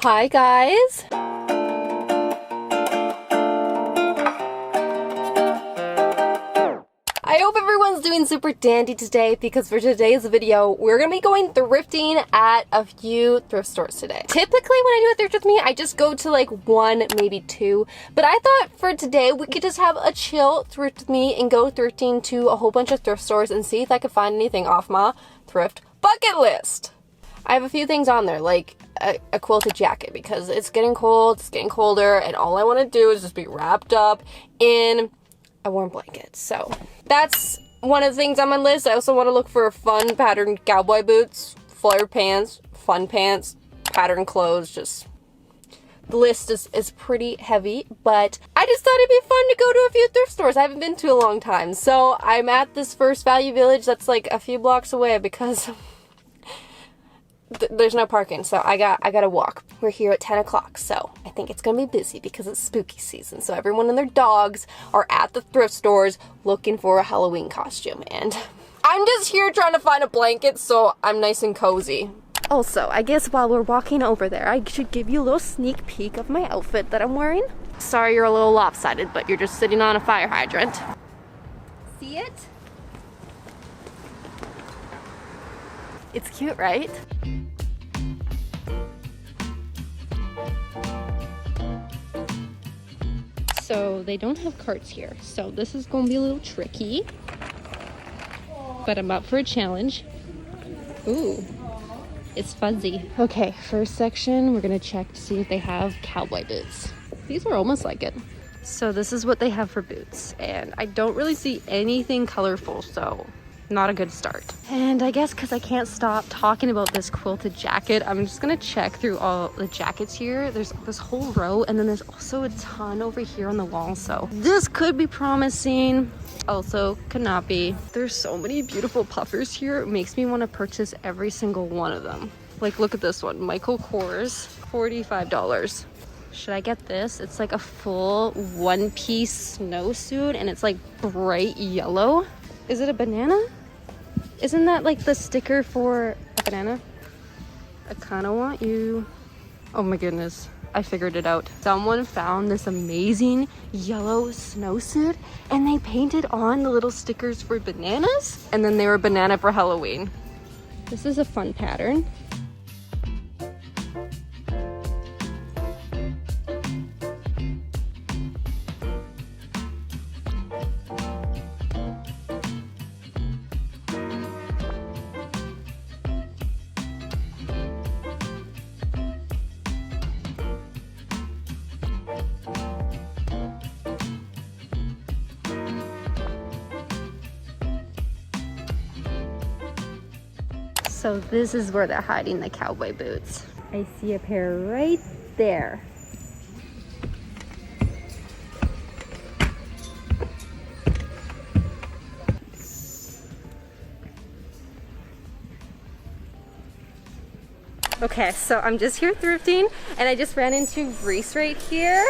Hi guys! I hope everyone's doing super dandy today because for today's video, we're gonna be going thrifting at a few thrift stores today. Typically when I do a thrift with me, I just go to like one, maybe two, but I thought for today we could just have a chill thrift with me and go thrifting to a whole bunch of thrift stores and see if I could find anything off my thrift bucket list. I have a few things on there, like a quilted jacket because it's getting cold, it's getting colder, and all I want to do is just be wrapped up in a warm blanket. So that's one of the things on my list. I also want to look for fun patterned cowboy boots, flare pants, fun pants, patterned clothes. Just the list is pretty heavy, but I just thought it'd be fun to go to a few thrift stores I haven't been to a long time. So I'm at this First Value Village that's like a few blocks away because there's no parking, so I gotta walk. We're here at 10 o'clock, so I think it's gonna be busy because it's spooky season. So everyone and their dogs are at the thrift stores looking for a Halloween costume, and I'm just here trying to find a blanket so I'm nice and cozy. Also, I guess while we're walking over there, I should give you a little sneak peek of my outfit that I'm wearing. Sorry you're a little lopsided, but you're just sitting on a fire hydrant. See it? It's cute, right? So they don't have carts here, so this is gonna be a little tricky, but I'm up for a challenge. Ooh, it's fuzzy. Okay, first section, we're gonna check to see if they have cowboy boots. These are almost like it. So this is what they have for boots, and I don't really see anything colorful, so not a good start. And I guess because I can't stop talking about this quilted jacket, I'm just gonna check through all the jackets here. There's this whole row, and then there's also a ton over here on the wall, so this could be promising, also could not be. There's so many beautiful puffers here, it makes me want to purchase every single one of them. Like, look at this one, Michael Kors, $45. Should I get this? It's like a full one-piece snowsuit, and it's like bright yellow. Is it a banana? Isn't that like the sticker for a banana? I kind of want you. Oh my goodness, I figured it out. Someone found this amazing yellow snowsuit and they painted on the little stickers for bananas, and then they were banana for Halloween. This is a fun pattern. So this is where they're hiding the cowboy boots. I see a pair right there. Okay, so I'm just here thrifting and I just ran into Reese right here,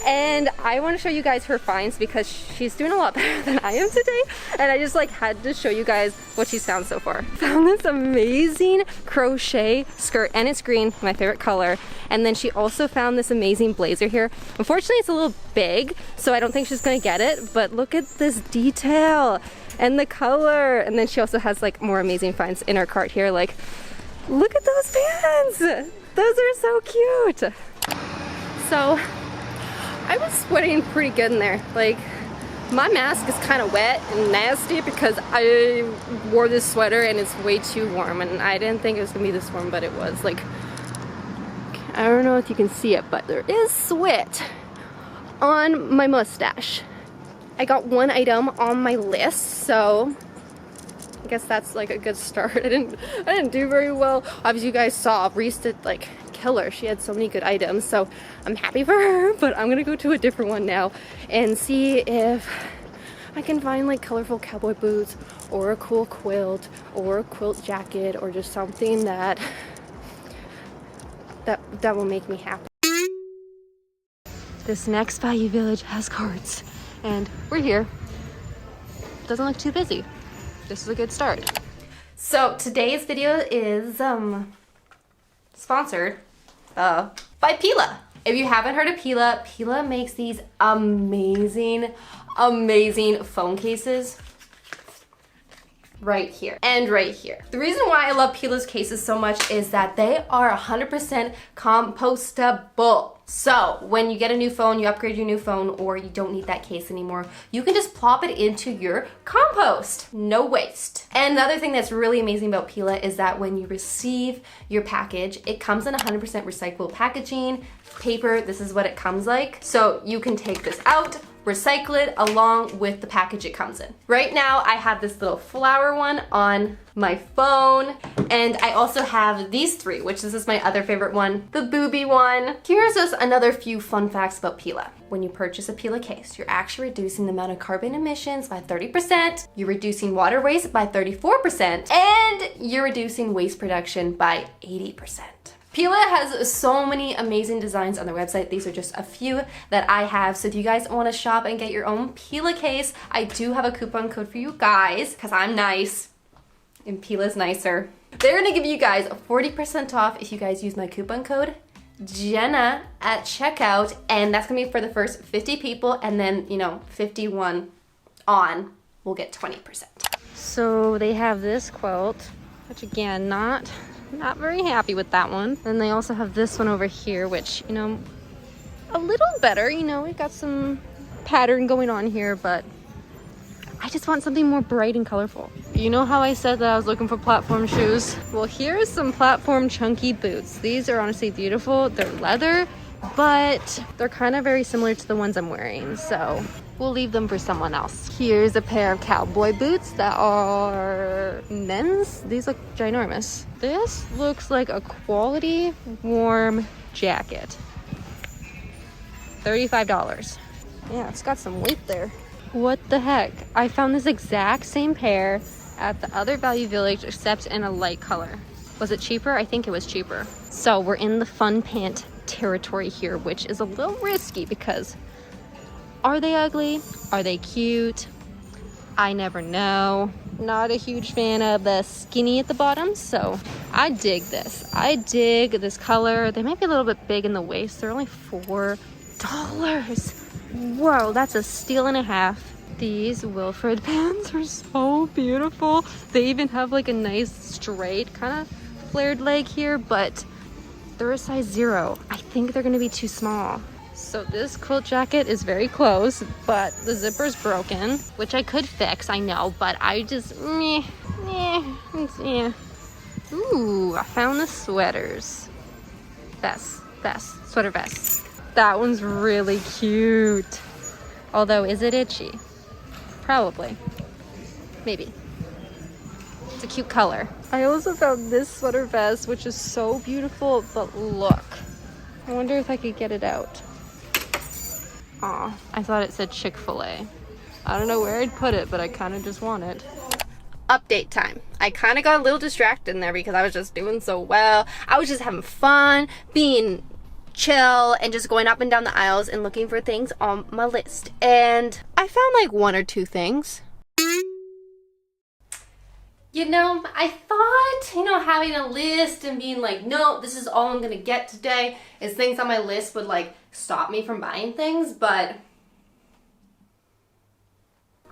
and I want to show you guys her finds because she's doing a lot better than I am today, and I just like had to show you guys what she's found so far. Found this amazing crochet skirt, and it's green, my favorite color, and then she also found this amazing blazer here. Unfortunately it's a little big, so I don't think she's gonna get it, but look at this detail and the color. And then she also has like more amazing finds in her cart here, like look at those pants! Those are so cute! So, I was sweating pretty good in there. Like, my mask is kind of wet and nasty because I wore this sweater and it's way too warm, and I didn't think it was gonna be this warm, but it was. Like, I don't know if you can see it, but there is sweat on my mustache. I got one item on my list, so I guess that's like a good start. I didn't do very well. Obviously you guys saw Reese did like killer. She had so many good items, so I'm happy for her, but I'm gonna go to a different one now and see if I can find like colorful cowboy boots or a cool quilt or a quilt jacket or just something that will make me happy. This next Value Village has carts and we're here. Doesn't look too busy. This is a good start. So today's video is sponsored by Pila. If you haven't heard of Pila, Pila makes these amazing, amazing phone cases right here and right here. The reason why I love Pila's cases so much is that they are 100% compostable. So when you get a new phone, you upgrade your new phone, or you don't need that case anymore, you can just plop it into your compost. No waste. And another thing that's really amazing about Pila is that when you receive your package, it comes in 100% recyclable packaging, paper. This is what it comes like. So you can take this out, recycle it along with the package it comes in. Right now I have this little flower one on my phone, and I also have these three, which this is my other favorite one, the booby one. Here's just another few fun facts about Pila. When you purchase a Pila case, you're actually reducing the amount of carbon emissions by 30%, you're reducing water waste by 34%, and you're reducing waste production by 80%. Pila has so many amazing designs on their website. These are just a few that I have. So if you guys want to shop and get your own Pila case, I do have a coupon code for you guys because I'm nice and Pila's nicer. They're gonna give you guys 40% off if you guys use my coupon code Jenna at checkout, and that's gonna be for the first 50 people, and then 51 on will get 20%. So they have this quilt, which again, not very happy with that one. And they also have this one over here, which, a little better. We got some pattern going on here, but I just want something more bright and colorful. You know how I said that I was looking for platform shoes? Well, here's some platform chunky boots. These are honestly beautiful. They're leather, but they're kind of very similar to the ones I'm wearing, so we'll leave them for someone else. Here's a pair of cowboy boots that are men's. These look ginormous. This looks like a quality warm jacket. $35. Yeah, it's got some weight there. What the heck? I found this exact same pair at the other Value Village, except in a light color. Was it cheaper? I think it was cheaper. So we're in the fun pant territory here, which is a little risky because are they ugly? Are they cute? I never know. Not a huge fan of the skinny at the bottom, so I dig this. I dig this color. They might be a little bit big in the waist. They're only $4. Whoa, that's a steal and a half. These Wilfred pants are so beautiful. They even have like a nice straight kind of flared leg here, but they're a size 0. I think they're gonna be too small. So this quilt jacket is very close, but the zipper's broken, which I could fix, I know, but I just, Ooh, I found the sweaters. Sweater vests. That one's really cute. Although, is it itchy? Probably. Maybe. It's a cute color. I also found this sweater vest, which is so beautiful, but look. I wonder if I could get it out. Aw, I thought it said Chick-fil-A. I don't know where I'd put it, but I kind of just want it. Update time. I kind of got a little distracted in there because I was just doing so well. I was just having fun, being chill, and just going up and down the aisles and looking for things on my list. And I found like 1 or 2 things. I thought, having a list and being like, no, this is all I'm gonna get today, is things on my list would like stop me from buying things, but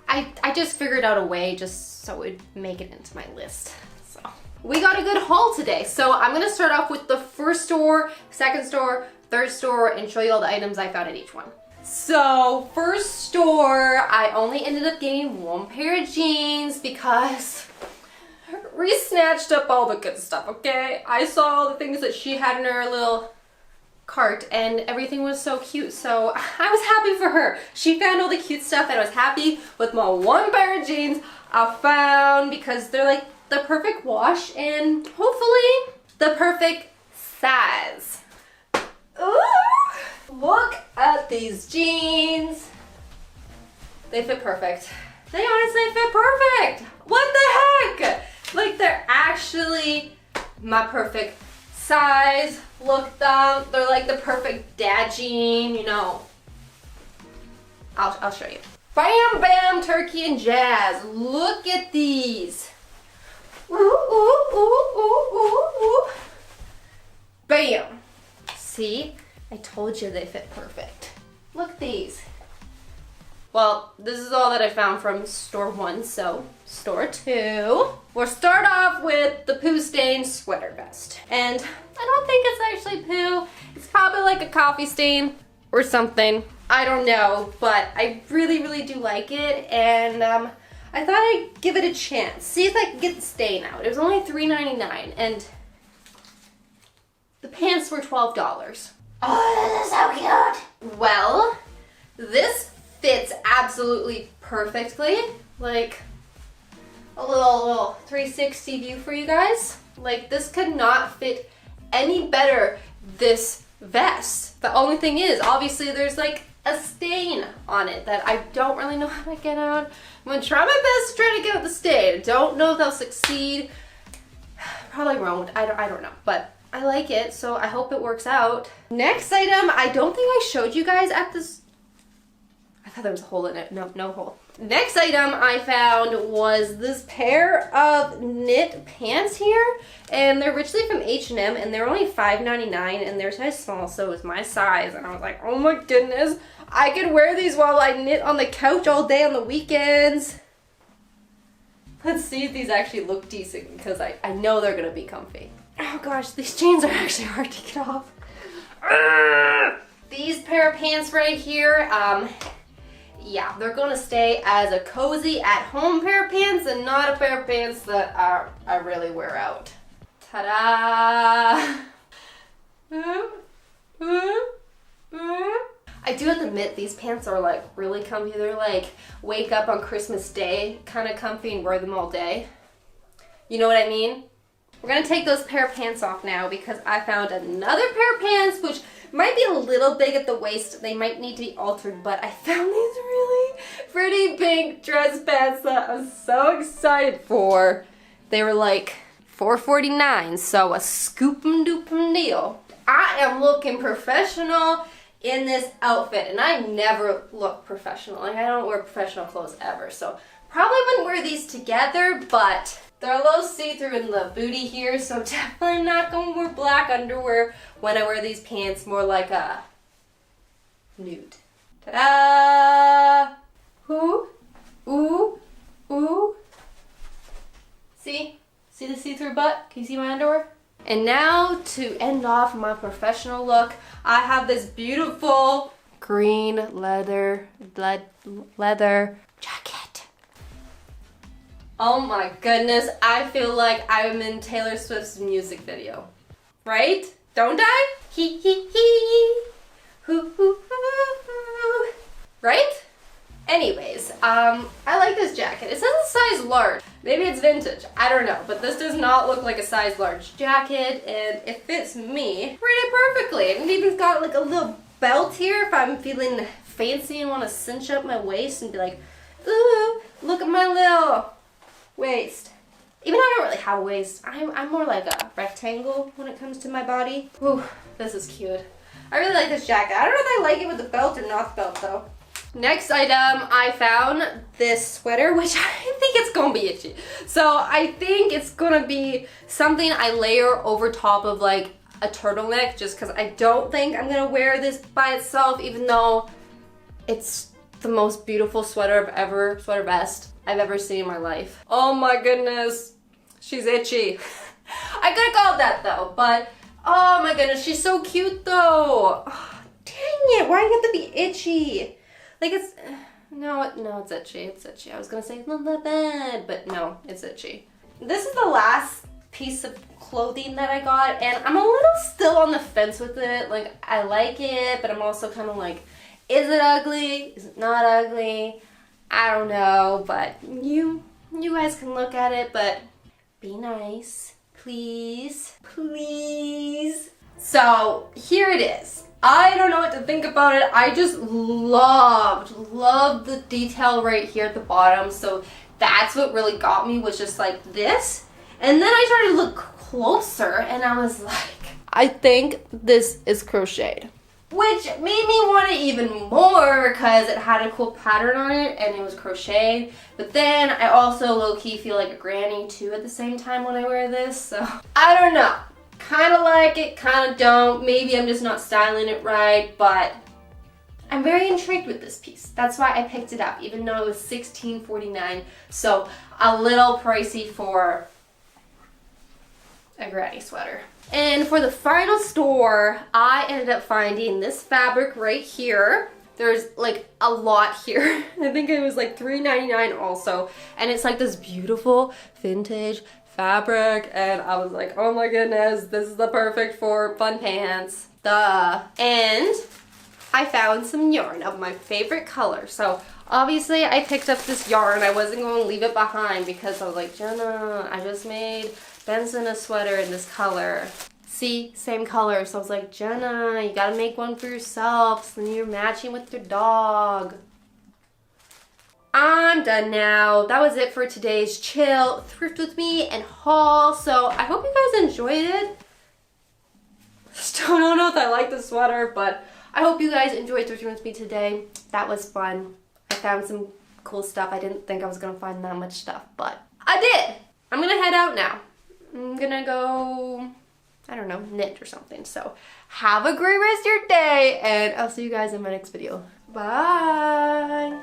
I just figured out a way just so it would make it into my list. So we got a good haul today. So I'm gonna start off with the first store, second store, third store, and show you all the items I found at each one. So first store, I only ended up getting 1 pair of jeans because Reese snatched up all the good stuff, okay? I saw all the things that she had in her little cart and everything was so cute, so I was happy for her. She found all the cute stuff and I was happy with my 1 pair of jeans I found because they're like the perfect wash and hopefully the perfect size. Ooh, look at these jeans. They fit perfect. They honestly fit perfect. What the heck? Like they're actually my perfect size. Look them. They're like the perfect dad jean, I'll show you. Bam, bam, turkey and jazz. Look at these. Ooh, ooh, ooh, ooh, ooh, ooh. Bam. See? I told you they fit perfect. Look at these. Well, this is all that I found from store 1, so store 2. We'll start off with the poo stain sweater vest. And I don't think it's actually poo. It's probably like a coffee stain or something. I don't know, but I really, really do like it. And I thought I'd give it a chance. See if I can get the stain out. It was only $3.99 and the pants were $12. Oh, this is so cute. Well, this fits absolutely perfectly. Like a little 360 view for you guys. Like this could not fit any better, this vest. The only thing is, obviously there's like a stain on it that I don't really know how to get out. I'm gonna try my best to try to get out the stain. I don't know if I'll succeed. Probably won't. I don't know, but I like it, so I hope it works out. Next item, I don't think I showed you guys at this. I thought there was a hole in it. No hole. Next item I found was this pair of knit pants here, and they're originally from H&M, and they're only $5.99, and they're size small, so it's my size. And I was like, oh my goodness, I could wear these while I knit on the couch all day on the weekends. Let's see if these actually look decent, because I know they're gonna be comfy. Oh gosh, these jeans are actually hard to get off. These pair of pants right here, yeah, they're gonna stay as a cozy at-home pair of pants and not a pair of pants that I really wear out. Ta-da! I do have to admit, these pants are like really comfy. They're like wake up on Christmas Day kind of comfy and wear them all day. You know what I mean? We're gonna take those pair of pants off now because I found another pair of pants which might be a little big at the waist. They might need to be altered, but I found these really pretty pink dress pants that I'm so excited for. They were like $4.49, so a scoop-em-doop-em deal. I am looking professional in this outfit, and I never look professional. Like, I don't wear professional clothes ever, so probably wouldn't wear these together, but they're a little see-through in the booty here, so definitely not gonna wear black underwear when I wear these pants, more like a nude. Ta-da! Ooh, ooh, ooh. See? See the see-through butt? Can you see my underwear? And now to end off my professional look, I have this beautiful green leather jacket. Oh my goodness, I feel like I'm in Taylor Swift's music video. Right? Don't I? Hee hee hee. Hoo hoo hoo hoo. Right? Anyways, I like this jacket. It says a size large. Maybe it's vintage. I don't know. But this does not look like a size large jacket, and it fits me pretty perfectly. And it even got like a little belt here if I'm feeling fancy and want to cinch up my waist and be like, ooh, look at my little waist. Even though I don't really have a waist, I'm more like a rectangle when it comes to my body. Ooh, this is cute. I really like this jacket. I don't know if I like it with the belt or not the belt though. Next item, I found this sweater, which I think it's gonna be itchy. So I think it's gonna be something I layer over top of like a turtleneck, just because I don't think I'm gonna wear this by itself, even though it's the most beautiful sweater vest I've ever seen in my life. Oh my goodness, she's itchy. I could have called that though, but oh my goodness, she's so cute though. Oh, dang it, why do you have to be itchy? Like it's, no, it's itchy, it's itchy. I was gonna say it's not that bad, but no, it's itchy. This is the last piece of clothing that I got, and I'm a little still on the fence with it. Like, I like it, but I'm also kind of like, is it ugly? Is it not ugly? I don't know, but you guys can look at it, but be nice, please, please. So here it is. I don't know what to think about it. I just loved the detail right here at the bottom. So that's what really got me, was just like this. And then I started to look closer and I was like, I think this is crocheted. Which made me want it even more because it had a cool pattern on it and it was crocheted. But then I also low-key feel like a granny too at the same time when I wear this. So I don't know. kind of like it, kind of don't. Maybe I'm just not styling it right, but I'm very intrigued with this piece. That's why I picked it up, even though it was $16.49. So a little pricey for a granny sweater. And for the final store, I ended up finding this fabric right here. There's like a lot here. I think it was like $3.99 also. And it's like this beautiful vintage fabric. And I was like, oh my goodness, this is the perfect for fun pants. Duh. And I found some yarn of my favorite color. So obviously I picked up this yarn. I wasn't going to leave it behind because I was like, Jenna, I just made Benson a sweater in this color. See, same color. So I was like, Jenna, you gotta make one for yourself so then you're matching with your dog. I'm done now. That was it for today's chill thrift with me and haul. So I hope you guys enjoyed it. Still don't know if I like the sweater, but I hope you guys enjoyed thrifting with me today. That was fun. I found some cool stuff. I didn't think I was gonna find that much stuff, but I did. I'm gonna head out now. I'm gonna go, I don't know, knit or something. So have a great rest of your day, and I'll see you guys in my next video. Bye.